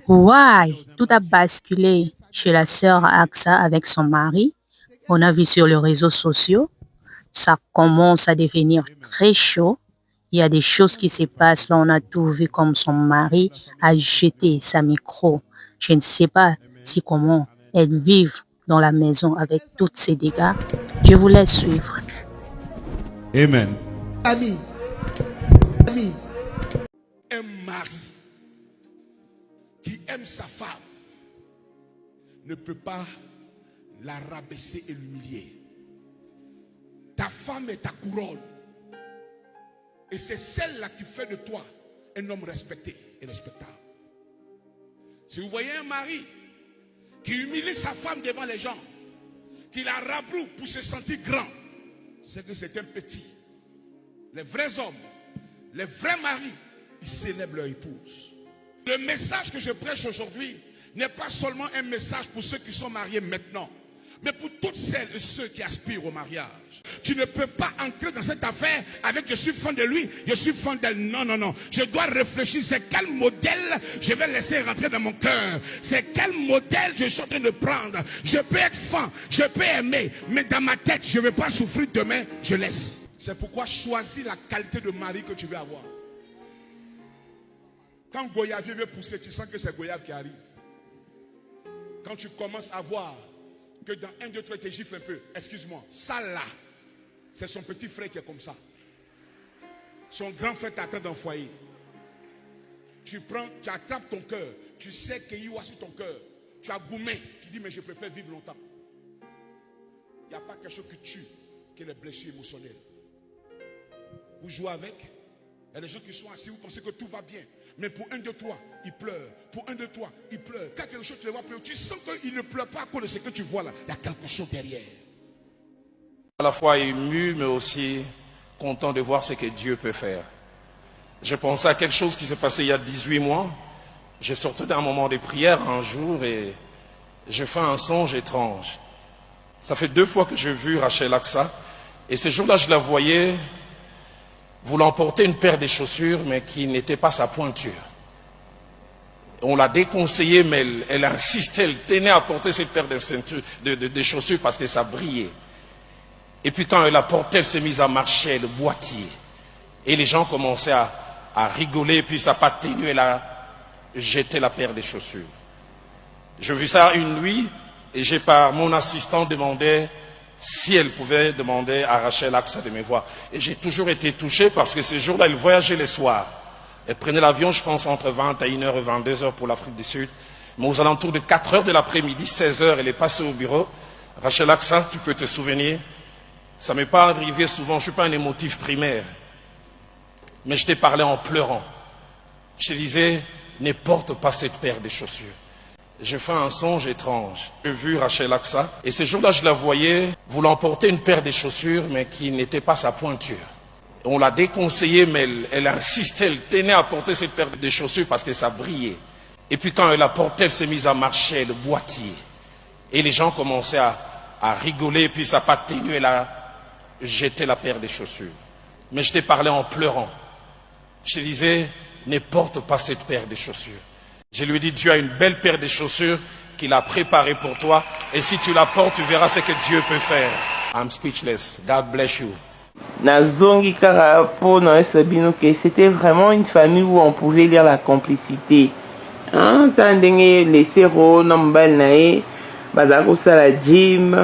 Ouais, tout a basculé chez la sœur Axa avec son mari. On a vu sur les réseaux sociaux, ça commence à devenir très chaud. Il y a des choses qui se passent là, on a tout vu comme son mari a jeté sa micro. Je ne sais pas si comment elles vivent dans la maison avec tous ces dégâts. Je vous laisse suivre. Amen. Ami, ami, un mari qui aime sa femme ne peut pas la rabaisser et l'humilier. Ta femme est ta couronne. Et c'est celle-là qui fait de toi un homme respecté et respectable. Si vous voyez un mari qui humilie sa femme devant les gens, qui la rabroue pour se sentir grand, c'est que c'est un petit. Les vrais hommes, les vrais maris, ils célèbrent leur épouse. Le message que je prêche aujourd'hui n'est pas seulement un message pour ceux qui sont mariés maintenant, mais pour toutes celles et ceux qui aspirent au mariage. Tu ne peux pas entrer dans cette affaire avec je suis fan de lui, je suis fan d'elle. Non, non, non. Je dois réfléchir, c'est quel modèle je vais laisser rentrer dans mon cœur. C'est quel modèle je suis en train de prendre. Je peux être fan, je peux aimer, mais dans ma tête, je ne vais pas souffrir demain, je laisse. C'est pourquoi choisis la qualité de mari que tu veux avoir. Quand Goyavier veut pousser, tu sens que c'est Goyave qui arrive. Quand tu commences à voir que dans 1, 2, 3, tu gifles un peu, excuse-moi, ça là, c'est son petit frère qui est comme ça. Son grand frère t'attend dans le foyer. Tu prends, tu attrapes ton cœur, tu sais qu'il y a sur ton cœur, tu as goumé, tu dis mais je préfère vivre longtemps. Il n'y a pas quelque chose qui tue que les blessures émotionnelles. Vous jouez avec, il y a des gens qui sont assis, vous pensez que tout va bien. Mais pour 1, 2, 3, il pleure. Pour 1, 2, 3, il pleure. Quand quelque chose tu le vois pleurer, tu sens qu'il ne pleure pas à cause de ce que tu vois là. Il y a quelque chose derrière. À la fois ému, mais aussi content de voir ce que Dieu peut faire. Je pensais à quelque chose qui s'est passé il y a 18 mois. J'ai sorti d'un moment de prière un jour et j'ai fait un songe étrange. Ça fait 2 fois que j'ai vu Rachel Axa. Et ce jour-là, je la voyais voulant porter une paire de chaussures, mais qui n'était pas sa pointure. On l'a déconseillé, mais elle insistait, elle tenait à porter cette paire de chaussures parce que ça brillait. Et puis quand elle la portait, elle s'est mise à marcher, le boîtier. Et les gens commençaient à rigoler, et puis ça n'a pas tenu, elle a jeté la paire de chaussures. J'ai vu ça une nuit, et j'ai par mon assistant demandé si elle pouvait demander à Rachel Axa de me voir. Et j'ai toujours été touché parce que ce jour-là, elle voyageait les soirs. Elle prenait l'avion, je pense, entre 21h et 22h pour l'Afrique du Sud. Mais aux alentours de 4h de l'après-midi, 16h, elle est passée au bureau. Rachel Axa, tu peux te souvenir, ça ne m'est pas arrivé souvent, je ne suis pas un émotif primaire. Mais je t'ai parlé en pleurant. Je te disais, ne porte pas cette paire de chaussures. J'ai fait un songe étrange. J'ai vu Rachel Axa et ce jour-là, je la voyais voulant porter une paire de chaussures, mais qui n'était pas sa pointure. On l'a déconseillé, mais elle insistait, elle tenait à porter cette paire de chaussures parce que ça brillait. Et puis quand elle la portait, elle s'est mise à marcher, le boîtier. Et les gens commençaient à rigoler, et puis ça n'a pas tenu, elle a jeté la paire de chaussures. Mais je t'ai parlé en pleurant. Je te disais, ne porte pas cette paire de chaussures. Je lui ai dit, Dieu a une belle paire de chaussures qu'il a préparée pour toi. Et si tu la portes, tu verras ce que Dieu peut faire. I'm speechless. God bless you. Nazongi Karapo, c'était vraiment une famille où on pouvait lire la complicité. Tandenge les séros, nombal nae, bazako sala gym,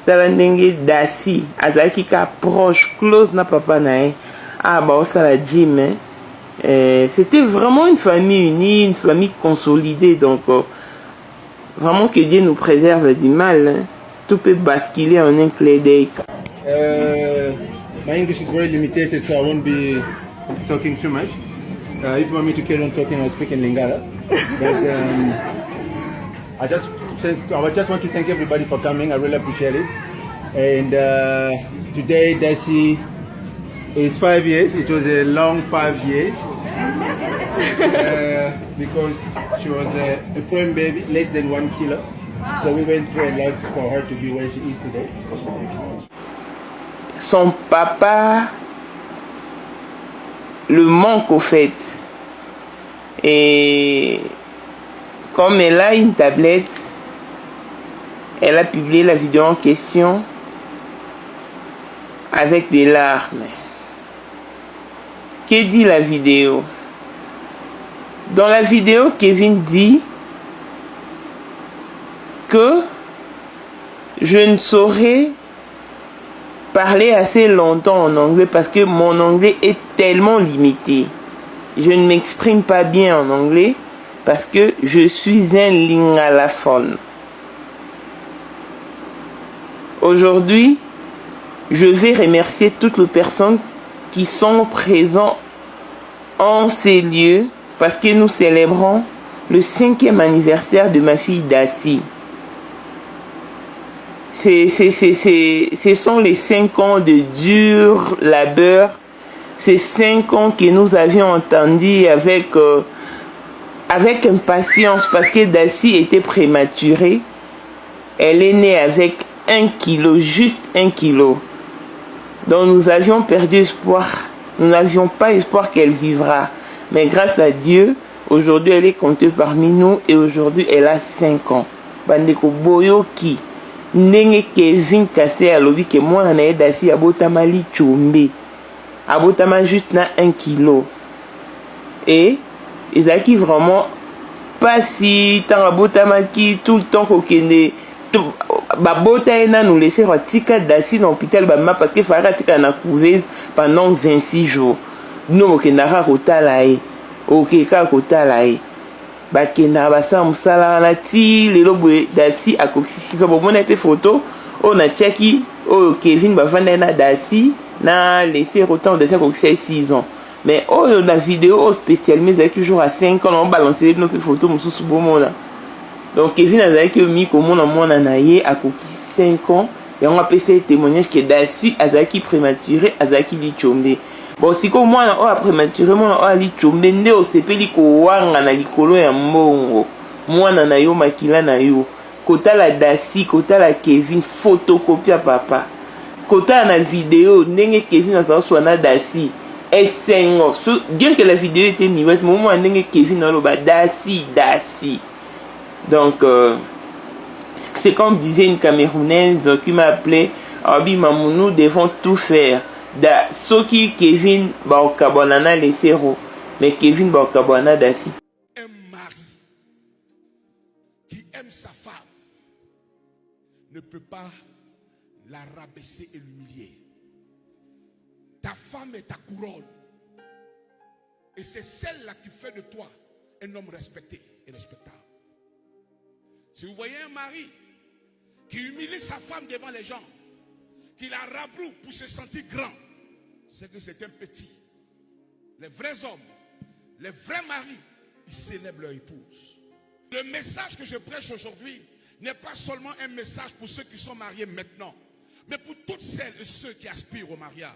talandenge dasi, azaki ka proche, close na papa nae, ba sala gym. C'était vraiment une famille unie, une famille consolidée. Donc, vraiment que Dieu nous préserve du mal. Hein. Tout peut basculer en un clé d'œil. My English is very limited, so I won't be talking too much. If you want me to carry on talking, I'll speak in Lingala. But I just want to thank everybody for coming. I really appreciate it. And today, Desi is 5 years. It was a long 5 years because she was a prime baby, less than 1 kilo. So we went through a lot for her to be where she is today. Son papa le manque au fait. Et Comme elle a une tablette, elle a publié la vidéo en question avec des larmes. Que dit la vidéo? Dans la vidéo, Kevin dit que je ne saurais parler assez longtemps en anglais parce que mon anglais est tellement limité. Je ne m'exprime pas bien en anglais parce que je suis un lingalaphone. Aujourd'hui, je vais remercier toutes les personnes qui sont présentes en ces lieux parce que nous célébrons le 5e anniversaire de ma fille Daci. Ce sont les 5 ans de dur labeur, ces 5 ans que nous avions entendus avec impatience parce que Daci était prématurée. Elle est née avec 1 kilo, juste 1 kilo. Donc nous avions perdu espoir. Nous n'avions pas espoir qu'elle vivra. Mais grâce à Dieu, aujourd'hui elle est comptée parmi nous et aujourd'hui elle a 5 ans. Bandeko boyoki. Ndenge Kevin Kassé a lobi que moi na Daci abotama li chombe. Abotama juste na 1 kilo. Et ezaki vraiment pas si tant abotama qui tout le temps kokende babota ena nous laisser tika Daci dans l'hôpital bama parce que fara tika na couveuse pendant 26 jours. Nous okendaka kotala e. Okeka kotala e. Bakena basa musala na ti lelo boye Daci akokisi so bomona pe photo on a tiaki o Kevin bavanda na Daci na laisser autant de ça kokisi 6 ans. Mais oh la vidéo spécialement avec toujours à 5 ans on balancer nos photos mususu bomona. Donc Kevin a dit que mi comme on a naie à 5 ans et on a fait ce témoignage que Daci azaki prématuré azaki li chombe. Bon si comme moi on a prématuré moi on a li chombe nde o sepeli ko wanga na likolo ya mbongo. Moi na yo makila na yo. Kota la Daci, kota la Kevin photocopie à papa. Kota na vidéo ndenge Kevin a soit na Daci. Et 5 ans. Bien que la vidéo était muette, mais moi ndenge Kevin a lo ba Daci. Donc, c'est comme disait une Camerounaise qui m'a appelé, Abi Mamou, nous devons tout faire. Soki Kevin Baokabonana les zéros, mais Kevin Baokabonana Daci. Un mari qui aime sa femme ne peut pas la rabaisser et l'humilier. Ta femme est ta couronne. Et c'est celle-là qui fait de toi un homme respecté et respectable. Si vous voyez un mari qui humilie sa femme devant les gens, qui la rabroue pour se sentir grand, c'est que c'est un petit. Les vrais hommes, les vrais maris, ils célèbrent leur épouse. Le message que je prêche aujourd'hui n'est pas seulement un message pour ceux qui sont mariés maintenant, mais pour toutes celles et ceux qui aspirent au mariage.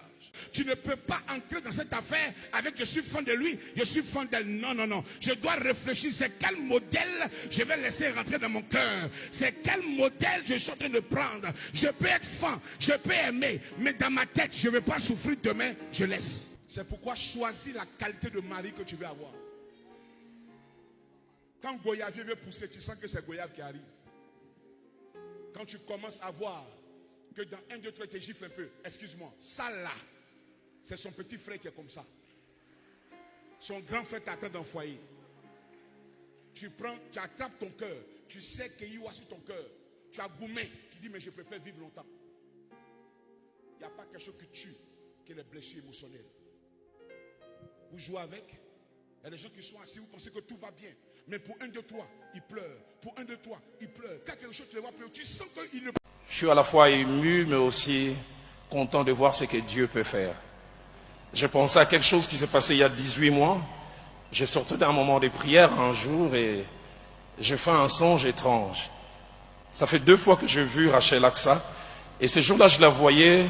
Tu ne peux pas entrer dans cette affaire avec je suis fan de lui, je suis fan d'elle. Non, non, non. Je dois réfléchir, c'est quel modèle je vais laisser rentrer dans mon cœur. C'est quel modèle je suis en train de prendre. Je peux être fan, je peux aimer, mais dans ma tête, je ne vais pas souffrir demain, je laisse. C'est pourquoi choisis la qualité de mari que tu veux avoir. Quand Goyavier veut pousser, tu sens que c'est Goyave qui arrive. Quand tu commences à voir que dans 1, 2, 3, tu gifles un peu. Excuse-moi, ça là, c'est son petit frère qui est comme ça. Son grand frère t'attend dans le foyer. Tu prends, tu attrapes ton cœur. Tu sais qu'il y a sur ton cœur. Tu as goumé. Tu dis, mais je préfère vivre longtemps. Il n'y a pas quelque chose qui tue que les blessures émotionnelles. Vous jouez avec. Il y a des gens qui sont assis, vous pensez que tout va bien. Mais pour 1, 2, 3, ils pleurent. Pour 1, 2, 3, ils pleurent. Quand quelque chose tu les vois pleurer, tu sens qu'ils ne... Je suis à la fois ému, mais aussi content de voir ce que Dieu peut faire. Je pensais à quelque chose qui s'est passé il y a 18 mois. J'ai sorti d'un moment de prière un jour et j'ai fait un songe étrange. Ça fait 2 fois que j'ai vu Rachel Aksa. Et ce jour-là, je la voyais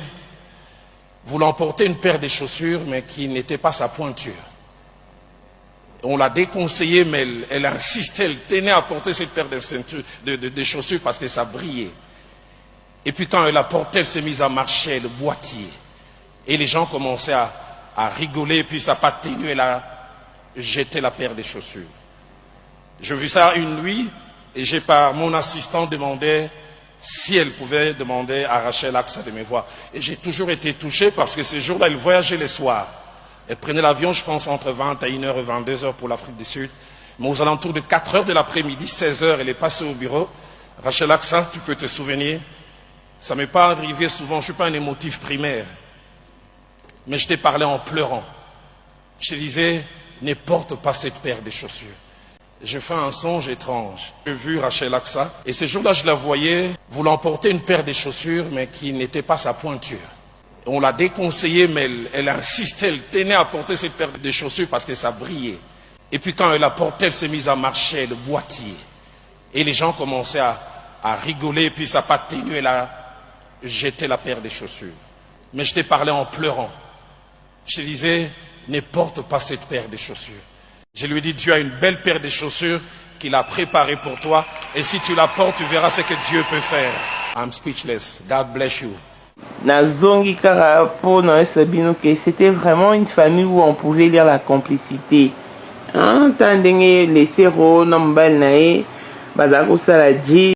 voulant porter une paire de chaussures, mais qui n'était pas sa pointure. On l'a déconseillé, mais elle insistait, elle tenait à porter cette paire de chaussures parce que ça brillait. Et puis quand elle a porté, elle s'est mise à marcher, le boîtier. Et les gens commençaient à rigoler, et puis ça n'a pas tenu, elle a jeté la paire de chaussures. J'ai vu ça une nuit et j'ai par mon assistant demandé si elle pouvait demander à Rachel Aksa de me voir. Et j'ai toujours été touché parce que ces jours-là, elle voyageait les soirs. Elle prenait l'avion, je pense, entre 21h et 22h pour l'Afrique du Sud. Mais aux alentours de 4h de l'après-midi, 16h, elle est passée au bureau. Rachel Aksa, tu peux te souvenir, ça ne m'est pas arrivé souvent, je ne suis pas un émotif primaire. Mais je t'ai parlé en pleurant. Je te disais, ne porte pas cette paire de chaussures. J'ai fait un songe étrange. J'ai vu Rachel Aksa et ce jour-là, je la voyais voulant porter une paire de chaussures, mais qui n'était pas sa pointure. On l'a déconseillé, mais elle insistait, elle tenait à porter cette paire de chaussures parce que ça brillait. Et puis quand elle la portait, elle s'est mise à marcher, le boîtier. Et les gens commençaient à rigoler, et puis ça n'a pas tenu, elle a jeté la paire de chaussures. Mais je t'ai parlé en pleurant. Je te disais, ne porte pas cette paire de chaussures. Je lui ai dit, tu as une belle paire de chaussures qu'il a préparée pour toi. Et si tu la portes, tu verras ce que Dieu peut faire. I'm speechless. God bless you. Nazongi kaka po na sabino que c'était vraiment une famille où on pouvait lire la complicité. Hein, tandenge les séros, nombal nae, bazako salaji.